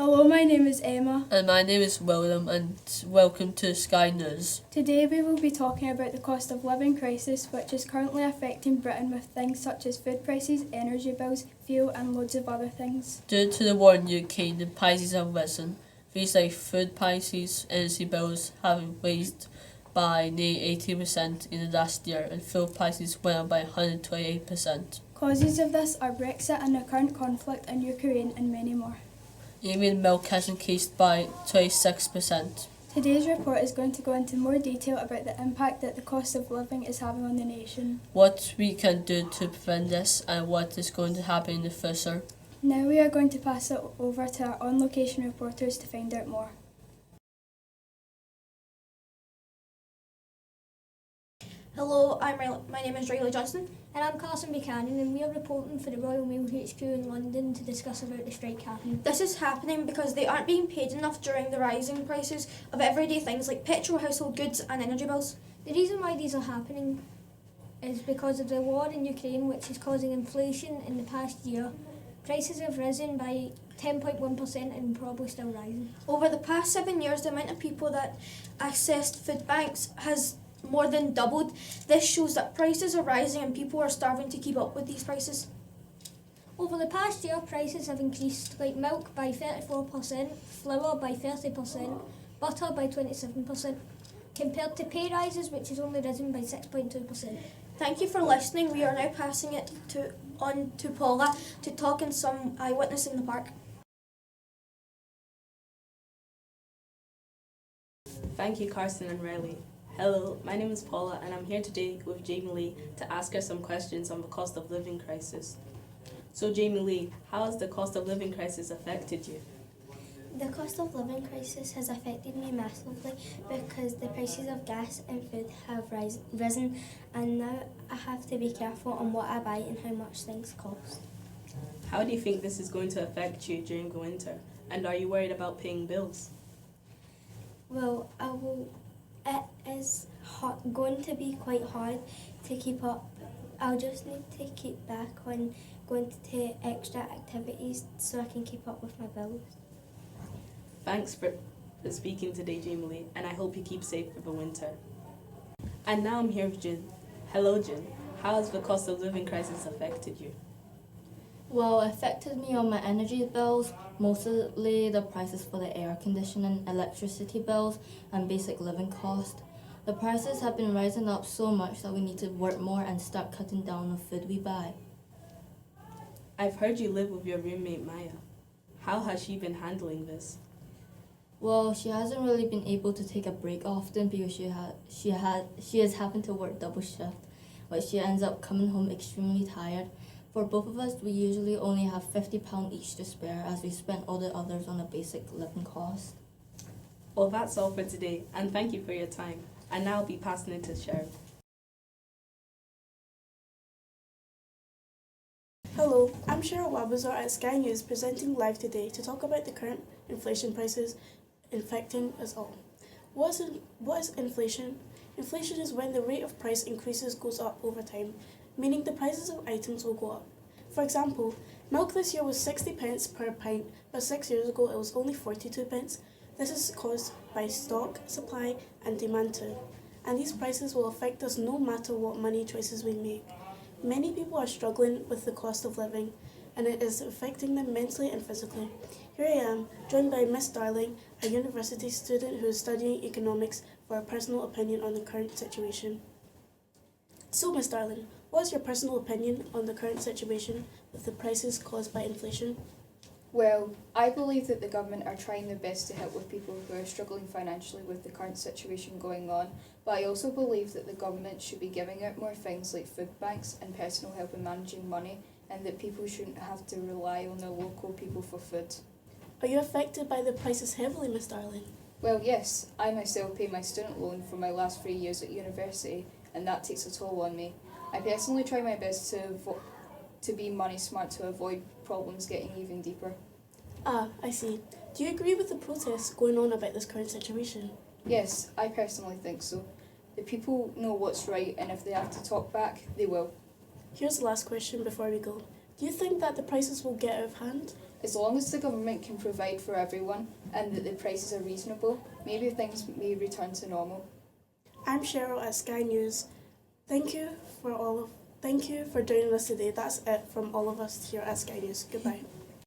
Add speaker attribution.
Speaker 1: Hello, my name is Emma.
Speaker 2: And my name is William, and welcome to Sky News.
Speaker 1: Today we will be talking about the cost of living crisis, which is currently affecting Britain with things such as food prices, energy bills, fuel and loads of other things.
Speaker 2: Due to the war in Ukraine, the prices have risen. Things like food prices, energy bills have raised by nearly 80% in the last year, and fuel prices went up by 128%.
Speaker 1: Causes of this are Brexit and the current conflict in Ukraine and many more.
Speaker 2: Even milk has increased by 26%.
Speaker 1: Today's report is going to go into more detail about the impact that the cost of living is having on the nation.
Speaker 2: What we can do to prevent this and what is going to happen in the future.
Speaker 1: Now we are going to pass it over to our on-location reporters to find out more.
Speaker 3: Hello, my name is Riley Johnston.
Speaker 4: And I'm Carson Buchanan, and we are reporting for the Royal Mail HQ in London to discuss about the strike happening.
Speaker 3: This is happening because they aren't being paid enough during the rising prices of everyday things like petrol, household goods and energy bills.
Speaker 4: The reason why these are happening is because of the war in Ukraine, which is causing inflation in the past year. Prices have risen by 10.1% and probably still rising.
Speaker 3: Over the past 7 years, the amount of people that accessed food banks has more than doubled. This shows that prices are rising and people are starving to keep up with these prices.
Speaker 4: Over the past year, prices have increased, like milk by 34%, flour by 30%, butter by 27%, compared to pay rises, which has only risen by 6.2%.
Speaker 3: Thank you for listening. We are now passing it on to Paula to talk in some eyewitness in the park.
Speaker 5: Thank you, Carson and Riley. Hello, my name is Paula and I'm here today with Jamie Lee to ask her some questions on the cost of living crisis. So Jamie Lee, how has the cost of living crisis affected you?
Speaker 6: The cost of living crisis has affected me massively because the prices of gas and food have risen, and now I have to be careful on what I buy and how much things cost.
Speaker 5: How do you think this is going to affect you during the winter? And are you worried about paying bills?
Speaker 6: Well, it is going to be quite hard to keep up. I'll just need to keep back on going to extra activities so I can keep up with my bills.
Speaker 5: Thanks for speaking today, Jamie Lee, and I hope you keep safe for the winter. And now I'm here with Jin. Hello, Jin. How has the cost of living crisis affected you?
Speaker 7: Well, it affected me on my energy bills, mostly the prices for the air conditioning, electricity bills, and basic living cost. The prices have been rising up so much that we need to work more and start cutting down on the food we buy.
Speaker 5: I've heard you live with your roommate Maya. How has she been handling this?
Speaker 7: Well, she hasn't really been able to take a break often because she is having to work double shift, but she ends up coming home extremely tired. For both of us, we usually only have £50 each to spare as we spend all the others on a basic living cost.
Speaker 5: Well, that's all for today, and thank you for your time. And now I'll be passing it to Cheryl.
Speaker 8: Hello, I'm Cheryl Wabazar at Sky News, presenting live today to talk about the current inflation prices affecting us all. What is inflation? Inflation is when the rate of price increases goes up over time, meaning the prices of items will go up. For example, milk this year was 60 pence per pint, but 6 years ago it was only 42 pence. This is caused by stock, supply and demand too, and these prices will affect us no matter what money choices we make. Many people are struggling with the cost of living, and it is affecting them mentally and physically. Here I am, joined by Miss Darling, a university student who is studying economics, for a personal opinion on the current situation. So, Miss Darling, what is your personal opinion on the current situation with the prices caused by inflation?
Speaker 9: Well, I believe that the government are trying their best to help with people who are struggling financially with the current situation going on, but I also believe that the government should be giving out more things like food banks and personal help in managing money, and that people shouldn't have to rely on their local people for food.
Speaker 8: Are you affected by the prices heavily, Miss Darling?
Speaker 9: Well, yes, I myself pay my student loan for my last 3 years at university, and that takes a toll on me. I personally try my best to be money smart to avoid problems getting even deeper.
Speaker 8: Ah, I see. Do you agree with the protests going on about this current situation?
Speaker 9: Yes, I personally think so. The people know what's right, and if they have to talk back, they will.
Speaker 8: Here's the last question before we go. Do you think that the prices will get out of hand?
Speaker 9: As long as the government can provide for everyone and that the prices are reasonable, maybe things may return to normal.
Speaker 8: I'm Cheryl at Sky News. Thank you for joining us today. That's it from all of us here at Sky News. Goodbye.